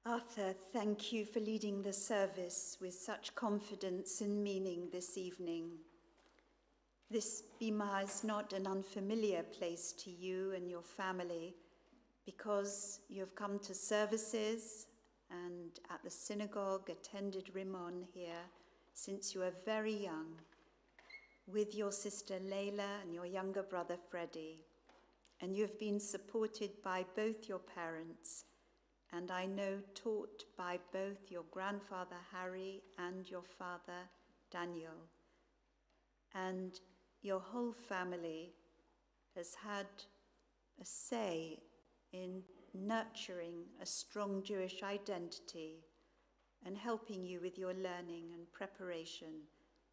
Arthur, thank you for leading the service with such confidence and meaning this evening. This bima is not an unfamiliar place to you and your family because you have come to services and at the synagogue attended Rimon here since you were very young with your sister Layla and your younger brother Freddie, and you have been supported by both your parents and I know taught by both your grandfather Harry and your father Daniel. And your whole family has had a say in nurturing a strong Jewish identity and helping you with your learning and preparation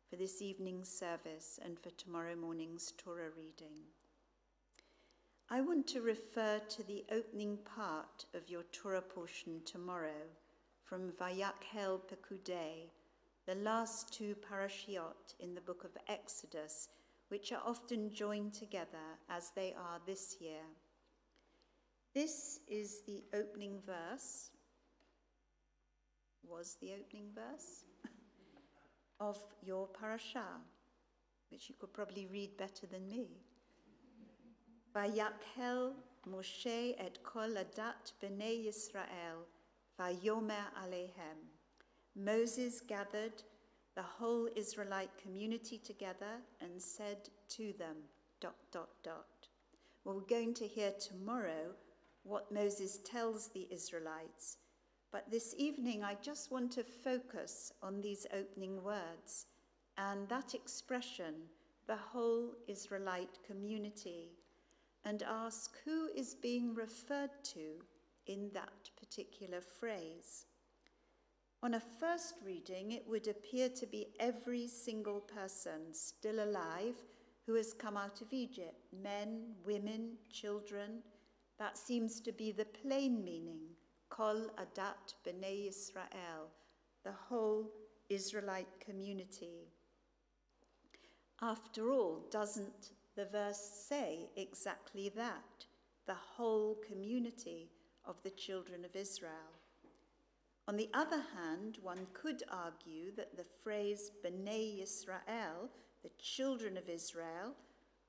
for this evening's service and for tomorrow morning's Torah reading. I want to refer to the opening part of your Torah portion tomorrow from Vayakhel Pekudei, the last two parashiot in the book of Exodus, which are often joined together as they are this year. This is the opening verse, was the opening verse, of your parasha, which you could probably read better than me. Vayakhel Moshe et kol adat b'nei Yisrael, vayomer alehem. Moses gathered the whole Israelite community together and said to them, ... Well, we're going to hear tomorrow what Moses tells the Israelites, but this evening I just want to focus on these opening words and that expression, the whole Israelite community, and ask who is being referred to in that particular phrase. On a first reading, it would appear to be every single person still alive who has come out of Egypt, men, women, children. That seems to be the plain meaning, kol adat b'nei Yisrael, the whole Israelite community. After all, doesn't the verse say exactly that, the whole community of the children of Israel? On the other hand, one could argue that the phrase B'nai Yisrael, the children of Israel,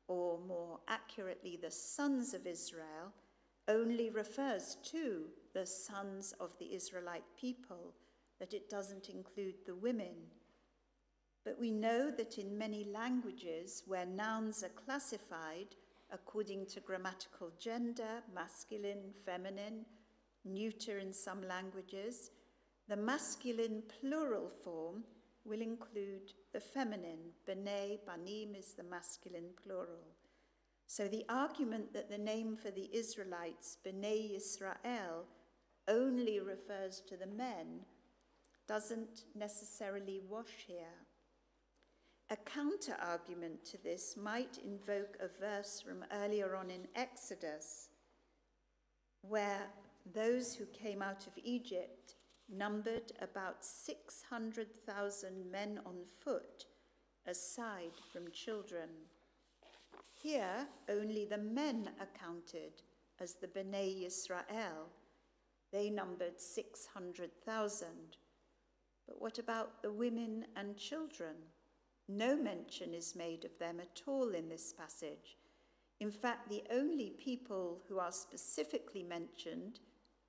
or more accurately, the sons of Israel, only refers to the sons of the Israelite people, that it doesn't include the women. But we know that in many languages where nouns are classified according to grammatical gender, masculine, feminine, neuter in some languages, the masculine plural form will include the feminine. B'nai, banim is the masculine plural. So the argument that the name for the Israelites, B'nai Yisrael, only refers to the men doesn't necessarily wash here. A counter-argument to this might invoke a verse from earlier on in Exodus, where those who came out of Egypt numbered about 600,000 men on foot, aside from children. Here, only the men are counted as the B'nai Yisrael. They numbered 600,000. But what about the women and children? No mention is made of them at all in this passage. In fact, the only people who are specifically mentioned,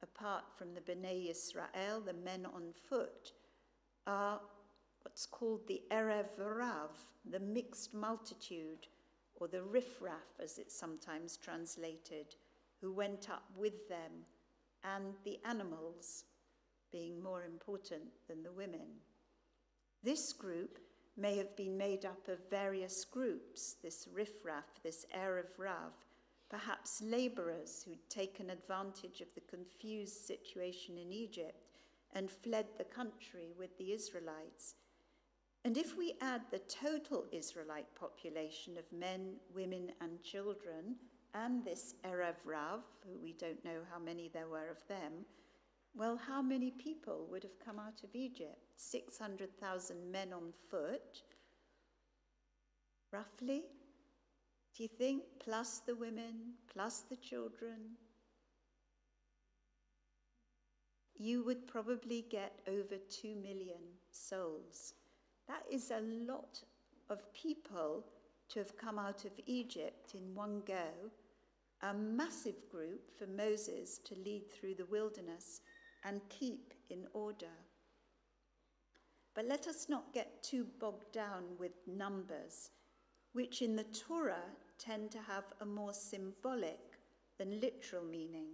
apart from the B'nai Yisrael, the men on foot, are what's called the Erev Rav, the mixed multitude, or the riffraff as it's sometimes translated, who went up with them, and the animals being more important than the women. This group may have been made up of various groups, this riffraff, this Erev Rav, perhaps laborers who'd taken advantage of the confused situation in Egypt and fled the country with the Israelites. And if we add the total Israelite population of men, women, and children, and this Erev Rav, who we don't know how many there were of them, well, how many people would have come out of Egypt? 600,000 men on foot, roughly? Do you think? Plus the women, plus the children? you would probably get over 2 million souls. That is a lot of people to have come out of Egypt in one go, a massive group for Moses to lead through the wilderness and keep in order. But let us not get too bogged down with numbers, which in the Torah tend to have a more symbolic than literal meaning.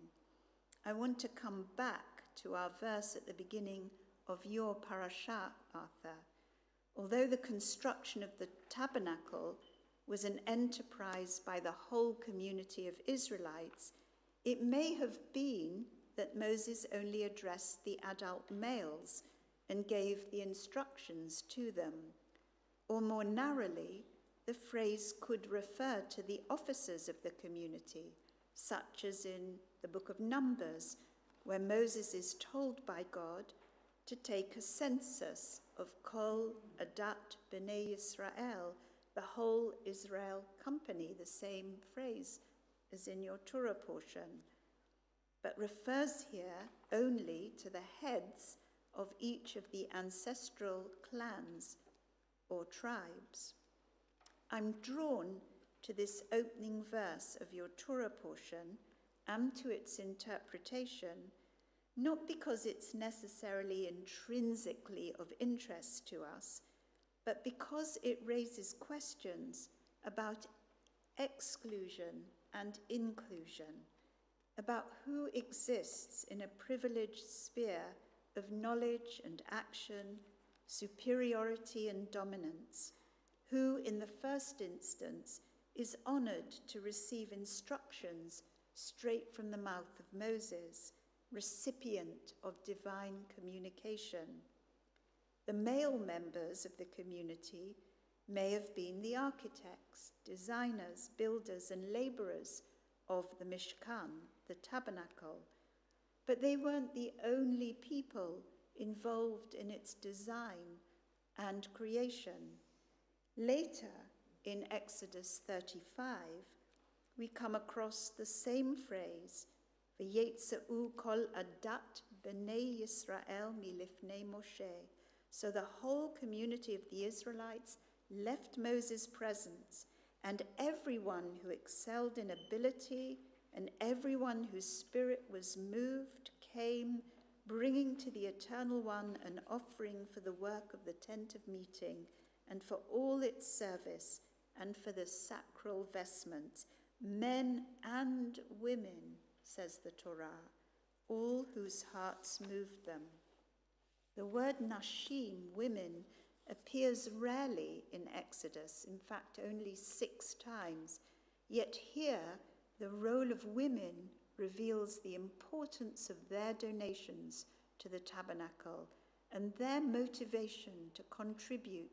I want to come back to our verse at the beginning of your parasha, Arthur. Although the construction of the tabernacle was an enterprise by the whole community of Israelites, it may have been that Moses only addressed the adult males and gave the instructions to them. Or more narrowly, the phrase could refer to the officers of the community, such as in the book of Numbers, where Moses is told by God to take a census of Kol Adat B'nai Yisrael, the whole Israel company, the same phrase as in your Torah portion, but refers here only to the heads of each of the ancestral clans or tribes. I'm drawn to this opening verse of your Torah portion and to its interpretation, not because it's necessarily intrinsically of interest to us, but because it raises questions about exclusion and inclusion, about who exists in a privileged sphere of knowledge and action, superiority and dominance, who in the first instance is honored to receive instructions straight from the mouth of Moses, recipient of divine communication. The male members of the community may have been the architects, designers, builders, and laborers of the Mishkan, the tabernacle, but they weren't the only people involved in its design and creation. Later, in Exodus 35, we come across the same phrase, V'yetzeu kol adat b'nei Yisrael milifnei Moshe. So the whole community of the Israelites left Moses' presence, and everyone who excelled in ability and everyone whose spirit was moved came, bringing to the Eternal One an offering for the work of the tent of meeting and for all its service and for the sacral vestments, men and women, says the Torah, all whose hearts moved them. The word nashim, women, appears rarely in Exodus, in fact only 6 times, yet here the role of women reveals the importance of their donations to the tabernacle and their motivation to contribute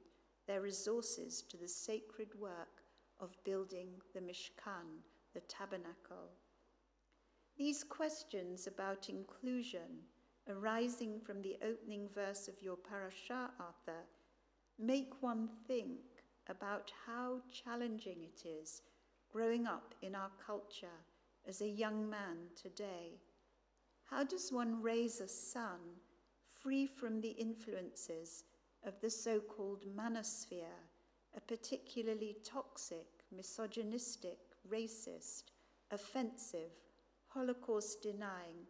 their resources to the sacred work of building the Mishkan, the tabernacle. These questions about inclusion arising from the opening verse of your parasha, Arthur, make one think about how challenging it is growing up in our culture as a young man today. How does one raise a son free from the influences of the so-called manosphere, a particularly toxic, misogynistic, racist, offensive, Holocaust-denying,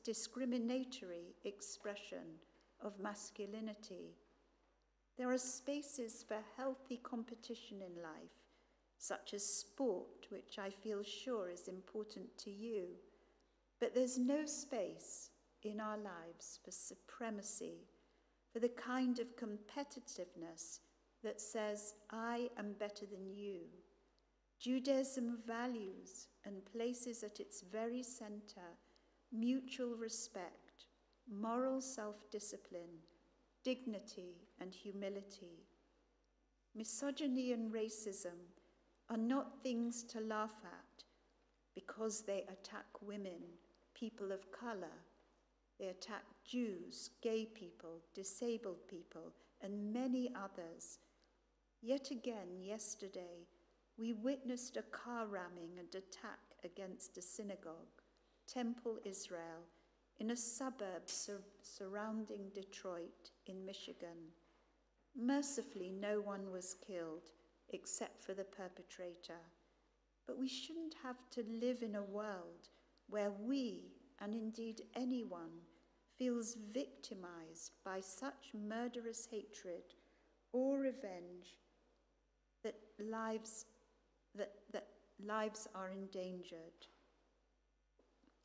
discriminatory expression of masculinity? There are spaces for healthy competition in life, such as sport, which I feel sure is important to you, but there's no space in our lives for supremacy, for the kind of competitiveness that says, I am better than you. Judaism values and places at its very center mutual respect, moral self-discipline, dignity and humility. Misogyny and racism are not things to laugh at because they attack women, people of color. They attack Jews, gay people, disabled people, and many others. Yet again, yesterday, we witnessed a car ramming and attack against a synagogue, Temple Israel, in a suburb surrounding Detroit in Michigan. Mercifully, no one was killed except for the perpetrator. But we shouldn't have to live in a world where we, and indeed anyone, feels victimized by such murderous hatred or revenge that lives are endangered.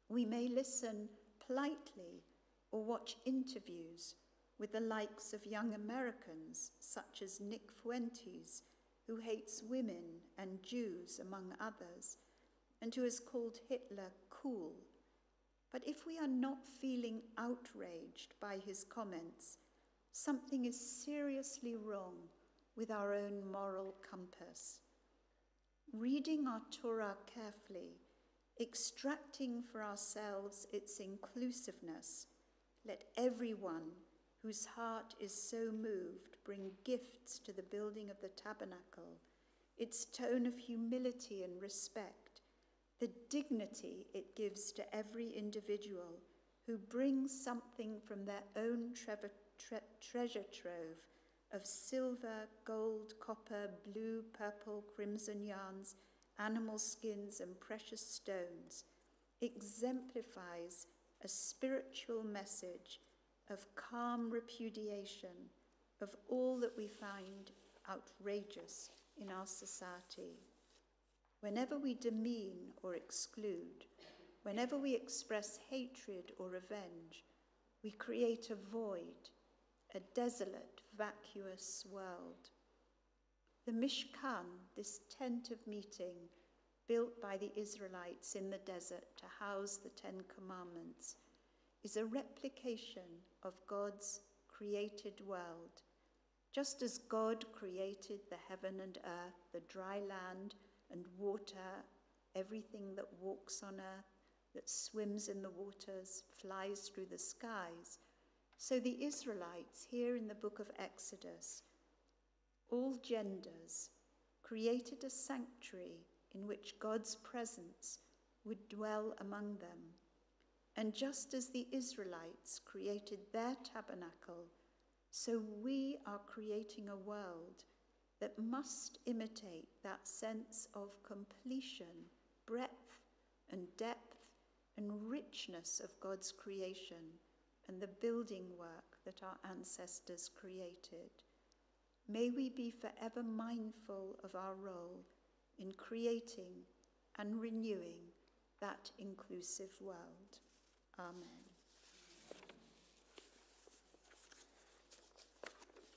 We may listen politely or watch interviews with the likes of young Americans such as Nick Fuentes, who hates women and Jews, among others, and who has called Hitler cool. But if we are not feeling outraged by his comments, something is seriously wrong with our own moral compass. Reading our Torah carefully, extracting for ourselves its inclusiveness, let everyone whose heart is so moved bring gifts to the building of the tabernacle, its tone of humility and respect, the dignity it gives to every individual who brings something from their own treasure trove of silver, gold, copper, blue, purple, crimson yarns, animal skins, and precious stones, exemplifies a spiritual message of calm repudiation of all that we find outrageous in our society. Whenever we demean or exclude, whenever we express hatred or revenge, we create a void, a desolate, vacuous world. The Mishkan, this tent of meeting built by the Israelites in the desert to house the 10 Commandments, is a replication of God's created world. Just as God created the heaven and earth, the dry land and water, everything that walks on earth, that swims in the waters, flies through the skies, so the Israelites here in the book of Exodus, all genders, created a sanctuary in which God's presence would dwell among them. And just as the Israelites created their tabernacle, so we are creating a world that must imitate that sense of completion, breadth and depth and richness of God's creation and the building work that our ancestors created. May we be forever mindful of our role in creating and renewing that inclusive world. Amen.